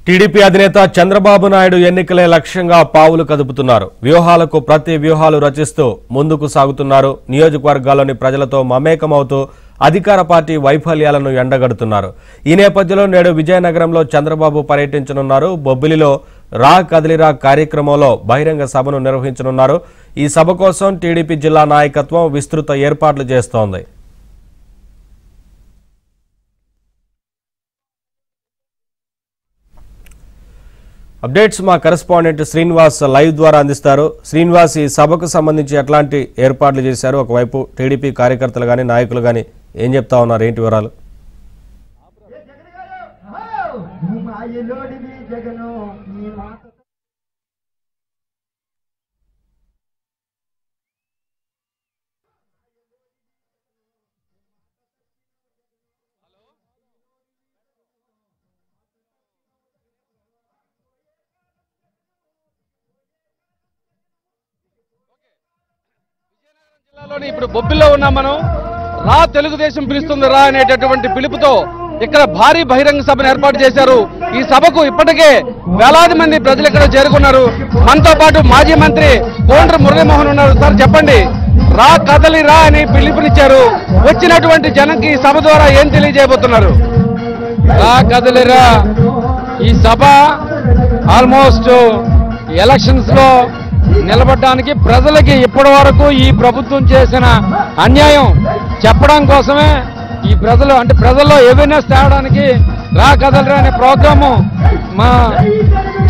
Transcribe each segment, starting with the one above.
TDP అధినేత చంద్రబాబు నాయుడు ఎన్నికలే లక్ష్యంగా పావులు కదుపుతున్నారు. వ్యూహాలకు ప్రతి వ్యూహాలు రచిస్తూ ముందుకు సాగుతున్నారు. నియోజకవర్గాల్లోని ప్రజలతో మమేకమవుతూ అధికార పార్టీ వైఫల్యాలను ఎండగడుతున్నారు. ఈ నేపథ్యంలో నేడు విజయనగరంలో చంద్రబాబు పర్యటించనున్నారు. బొబ్బిలిలో రా కదిలిరా కార్యక్రమంలో బహిరంగ సభను నిర్వహించనున్నారు. ఈ సభ కోసం టీడీపీ జిల్లా నాయకత్వం విస్తృత ఏర్పాట్లు చేస్తోంది. అప్డేట్స్ మా కరెస్పాండెంట్ శ్రీనివాస్ లైవ్ ద్వారా అందిస్తారు. శ్రీనివాస్, ఈ సభకు సంబంధించి ఎట్లాంటి ఏర్పాట్లు చేశారు? ఒకవైపు టీడీపీ కార్యకర్తలు కానీ నాయకులు కానీ ఏం చెప్తా ఉన్నారు? ఏంటి వివరాలు? ఇప్పుడు బొబ్బిల్లో ఉన్నాం మనం. రా తెలుగుదేశం పిలుస్తుంది రా అనేటటువంటి పిలుపుతో ఇక్కడ భారీ బహిరంగ సభను ఏర్పాటు చేశారు. ఈ సభకు ఇప్పటికే వేలాది మంది ప్రజలు ఇక్కడ చేరుకున్నారు. మనతో పాటు మాజీ మంత్రి కోండ్ర మురళీమోహన్ ఉన్నారు. సార్ చెప్పండి, రా కదలి రా అని పిలుపునిచ్చారు. వచ్చినటువంటి జనంకి ఈ సభ ద్వారా ఏం తెలియజేయబోతున్నారు? రా కదలి రా ఈ సభ ఆల్మోస్ట్ ఎలక్షన్స్ లో నిలబడడానికి, ప్రజలకి ఇప్పటి వరకు ఈ ప్రభుత్వం చేసిన అన్యాయం చెప్పడం కోసమే ఈ ప్రజలు అంటే ప్రజల్లో అవేర్నెస్ తేవడానికి రా కదలరా అనే ప్రోగ్రాము మా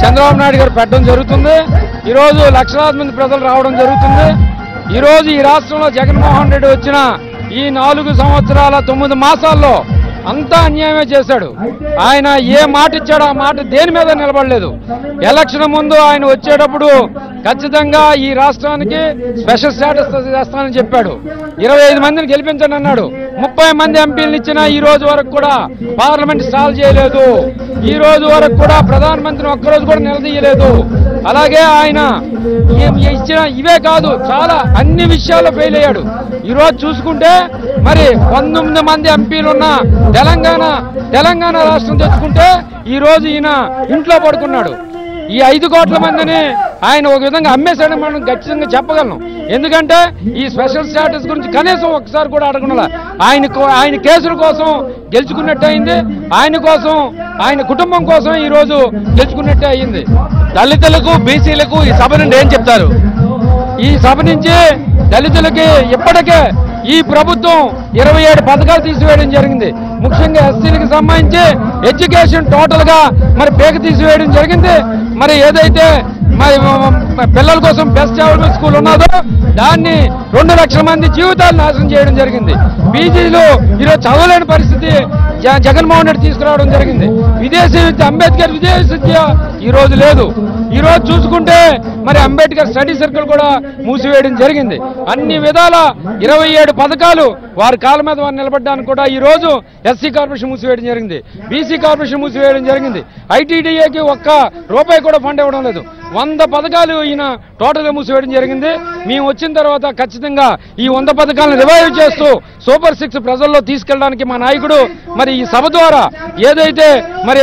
చంద్రబాబు నాయుడు గారు పెట్టడం జరుగుతుంది. ఈరోజు లక్షలాది మంది ప్రజలు రావడం జరుగుతుంది. ఈరోజు ఈ రాష్ట్రంలో జగన్మోహన్ రెడ్డి వచ్చిన ఈ 4 సంవత్సరాల 9 మాసాల్లో అంతా అన్యాయమే చేశాడు. ఆయన ఏ మాట ఇచ్చాడో ఆ మాట దేని మీద నిలబడలేదు. ఎలక్షన్ ముందు ఆయన వచ్చేటప్పుడు ఖచ్చితంగా ఈ రాష్ట్రానికి స్పెషల్ స్టేటస్ చేస్తానని చెప్పాడు. 25 మందిని గెలిపించండి అన్నాడు. 30 మంది ఎంపీలను ఇచ్చినా ఈ రోజు వరకు కూడా పార్లమెంట్ స్టాల్ చేయలేదు. ఈ రోజు వరకు కూడా ప్రధానమంత్రిని ఒక్కరోజు కూడా నిలదీయలేదు. అలాగే ఆయన ఇచ్చిన ఇవే కాదు, చాలా అన్ని విషయాల్లో ఫెయిల్ అయ్యాడు. ఈ రోజు చూసుకుంటే మరి 19 మంది ఎంపీలున్న తెలంగాణ రాష్ట్రం తెచ్చుకుంటే ఈ రోజు ఈయన ఇంట్లో పడుకున్నాడు. ఈ 5 కోట్ల మందిని ఆయన ఒక విధంగా అమ్మేశాడని మనం ఖచ్చితంగా చెప్పగలం. ఎందుకంటే ఈ స్పెషల్ స్టేటస్ గురించి కనీసం ఒకసారి కూడా అడగనులా. ఆయన కేసుల కోసం గెలుచుకున్నట్టే అయింది. ఆయన కోసం, ఆయన కుటుంబం కోసం ఈ రోజు గెలుచుకున్నట్టే అయింది. దళితులకు, బీసీలకు ఈ సభ నుండి ఏం చెప్తారు? ఈ సభ నుంచి దళితులకి ఇప్పటికే ఈ ప్రభుత్వం 27 పథకాలు తీసివేయడం జరిగింది. ముఖ్యంగా ఎస్సీలకు సంబంధించి ఎడ్యుకేషన్ టోటల్ గా మరి పేక తీసివేయడం జరిగింది. మరి ఏదైతే మరి పిల్లల కోసం బెస్ట్ అవైలబుల్ స్కూల్ ఉన్నదో దాన్ని 2 లక్షల మంది జీవితాలు నాశనం చేయడం జరిగింది. పీజీలు ఈరోజు చదవలేని పరిస్థితి జగన్మోహన్ రెడ్డి తీసుకురావడం జరిగింది. విదేశీ విద్య, అంబేద్కర్ విదేశీ విద్య ఈ రోజు లేదు. ఈ రోజు చూసుకుంటే మరి అంబేద్కర్ స్టడీ సర్కిల్ కూడా మూసివేయడం జరిగింది. అన్ని విధాల 27 పథకాలు వారి కాళ్ళ మీద వారు నిలబడడానికి కూడా ఈ రోజు ఎస్సీ కార్పొరేషన్ మూసివేయడం జరిగింది. బీసీ కార్పొరేషన్ మూసివేయడం జరిగింది. ఐటీడీఏకి ఒక్క రూపాయి కూడా ఫండ్ ఇవ్వడం లేదు. 100 పథకాలు ఈయన టోటల్గా మూసివేయడం జరిగింది. మేము వచ్చిన తర్వాత ఖచ్చితంగా ఈ 100 పథకాలను రివైవ్ చేస్తూ సూపర్ 6 ప్రజల్లో తీసుకెళ్ళడానికి మా నాయకుడు మరి ఈ సభ ద్వారా ఏదైతే మరి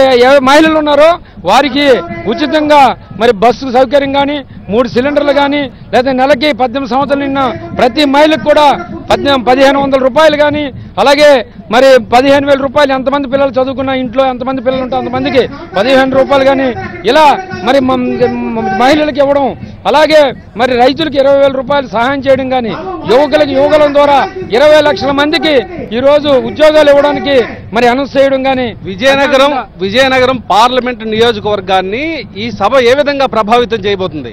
మహిళలు ఉన్నారో వారికి ఉచితంగా మరి బస్సు సౌకర్యం కానీ, 3 సిలిండర్లు కానీ, లేదా నెలకి 18 సంవత్సరాలు నిన్న ప్రతి మహిళకు కూడా 1500 రూపాయలు కానీ, అలాగే మరి 15,000 రూపాయలు ఎంతమంది పిల్లలు చదువుకున్న ఇంట్లో ఎంతమంది పిల్లలు ఉంటే అంతమందికి 15 రూపాయలు కానీ ఇలా మరి మహిళలకు ఇవ్వడం, అలాగే మరి రైతులకు 20,000 రూపాయలు సహాయం చేయడం కానీ, యువకులకి యువకుల ద్వారా 20 లక్షల మందికి ఈరోజు ఉద్యోగాలు ఇవ్వడానికి మరి అనౌన్స్ చేయడం కానీ. విజయనగరం పార్లమెంటు నియోజకవర్గాన్ని ఈ సభ ఏ విధంగా ప్రభావితం చేయబోతుంది?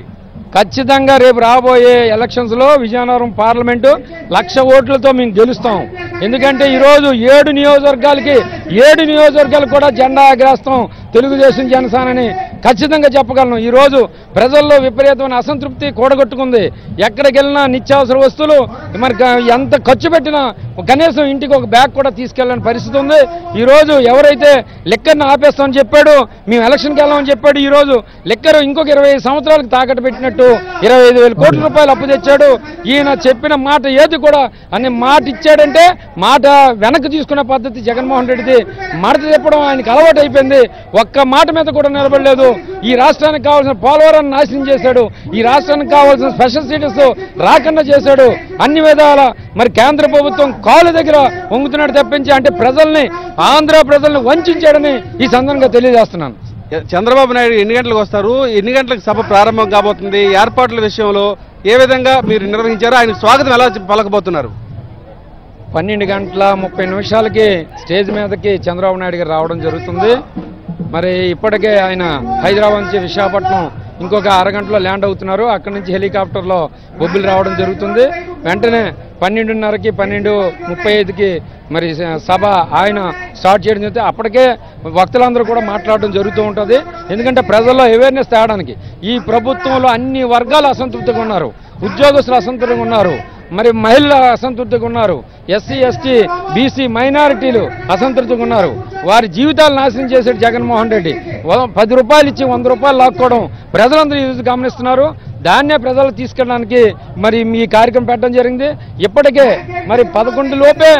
ఖచ్చితంగా రేపు రాబోయే ఎలక్షన్స్ లో విజయనగరం పార్లమెంటు 1,00,000 ఓట్లతో మేము గెలుస్తాం. ఎందుకంటే ఈరోజు 7 నియోజకవర్గాలకు కూడా జెండా ఎగరేస్తాం తెలుగుదేశం జనసేనని ఖచ్చితంగా చెప్పగలను. ఈరోజు ప్రజల్లో విపరీతమైన అసంతృప్తి కూడగొట్టుకుంది. ఎక్కడికి వెళ్ళినా నిత్యావసర వస్తువులు మరి ఎంత ఖర్చు పెట్టినా కనీసం ఇంటికి ఒక బ్యాగ్ కూడా తీసుకెళ్ళని పరిస్థితి ఉంది. ఈరోజు ఎవరైతే లిక్కర్ని ఆపేస్తామని చెప్పాడు, మేము ఎలక్షన్కి వెళ్ళామని చెప్పాడు, ఈరోజు లిక్కర్ ఇంకొక 25 సంవత్సరాలకు తాకట్టు పెట్టినట్టు 25,000 కోట్ల రూపాయలు అప్పు తెచ్చాడు. ఈయన చెప్పిన మాట ఏది కూడా అని మాట ఇచ్చాడంటే మాట వెనక్కి తీసుకునే పద్ధతి జగన్మోహన్ రెడ్డిది. మడత చెప్పడం ఆయనకి అలవాటు అయిపోయింది. ఒక్క మాట మీద కూడా నిలబడలేదు. ఈ రాష్ట్రానికి కావాల్సిన పోలవరాన్ని నాశనం చేశాడు. ఈ రాష్ట్రానికి కావాల్సిన స్పెషల్ స్టేటస్ రాకుండా చేశాడు. అన్ని విధాల మరి కేంద్ర ప్రభుత్వం కాలు దగ్గర వంగుతున్నాడు తప్పించి అంటే ప్రజల్ని ఆంధ్ర ప్రజల్ని వంచాడని ఈ సందర్భంగా తెలియజేస్తున్నాను. చంద్రబాబు నాయుడు ఎన్ని గంటలకు వస్తారు, ఎన్ని గంటలకు సభ ప్రారంభం కాబోతుంది, ఏర్పాట్ల విషయంలో ఏ విధంగా మీరు నిర్వహించారో ఆయన స్వాగతం ఎలా పలకబోతున్నారు? 12:30 స్టేజ్ మీదకి చంద్రబాబు నాయుడు గారు రావడం జరుగుతుంది. మరి ఇప్పటికే ఆయన హైదరాబాద్ నుంచి విశాఖపట్నం ఇంకొక అరగంటలో ల్యాండ్ అవుతున్నారు. అక్కడి నుంచి హెలికాప్టర్లో బొబ్బిలి రావడం జరుగుతుంది. వెంటనే 12:30కి 12:35కి మరి సభ ఆయన స్టార్ట్ చేయడం జరుగుతుంది. అప్పటికే వక్తలందరూ కూడా మాట్లాడడం జరుగుతూ ఉంటుంది. ఎందుకంటే ప్రజల్లో అవేర్నెస్ తేవడానికి ఈ ప్రభుత్వంలో అన్ని వర్గాలు అసంతృప్తిగా ఉన్నారు. ఉద్యోగస్తులు అసంతృప్తిగా ఉన్నారు, మరి మహిళలు అసంతృప్తిగా ఉన్నారు, ఎస్సీ ఎస్టీ బీసీ మైనారిటీలు అసంతృప్తిగా ఉన్నారు. వారి జీవితాలు నాశనం చేశాడు జగన్మోహన్ రెడ్డి. 10 రూపాయలు ఇచ్చి 100 రూపాయలు లాక్కోవడం ప్రజలందరూ ఈరోజు గమనిస్తున్నారు. దాన్నే ప్రజలు తీసుకెళ్ళడానికి మరి మీ కార్యక్రమం పెట్టడం జరిగింది. ఇప్పటికే మరి 11 లోపే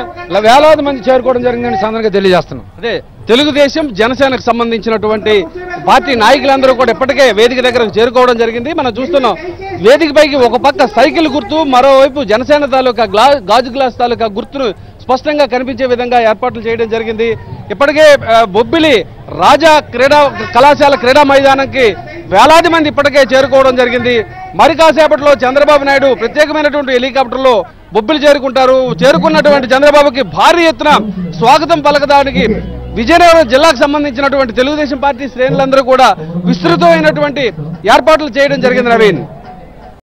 వేలాది మంది చేరుకోవడం జరిగిందని సందర్భంగా తెలియజేస్తున్నాం. అదే తెలుగుదేశం జనసేనకు సంబంధించినటువంటి పార్టీ నాయకులందరూ కూడా ఇప్పటికే వేదిక దగ్గరకు చేరుకోవడం జరిగింది. మనం చూస్తున్నాం వేదిక పైకి ఒక పక్క సైకిల్ గుర్తు, మరోవైపు జనసేన తాలూకా గాజు గ్లాస్ తాలూకా గుర్తును స్పష్టంగా కనిపించే విధంగా ఏర్పాట్లు చేయడం జరిగింది. ఇప్పటికే బొబ్బిలి రాజా కళాశాల క్రీడా మైదానంకి వేలాది మంది ఇప్పటికే చేరుకోవడం జరిగింది. మరి కాసేపట్లో చంద్రబాబు నాయుడు ప్రత్యేకమైనటువంటి హెలికాప్టర్లో బొబ్బిలి చేరుకుంటారు. చేరుకున్నటువంటి చంద్రబాబుకి భారీ ఎత్తున స్వాగతం పలకడానికి విజయనగరం జిల్లాకు సంబంధించినటువంటి తెలుగుదేశం పార్టీ శ్రేణులందరూ కూడా విస్తృతమైనటువంటి ఏర్పాట్లు చేయడం జరిగింది. నవీన్.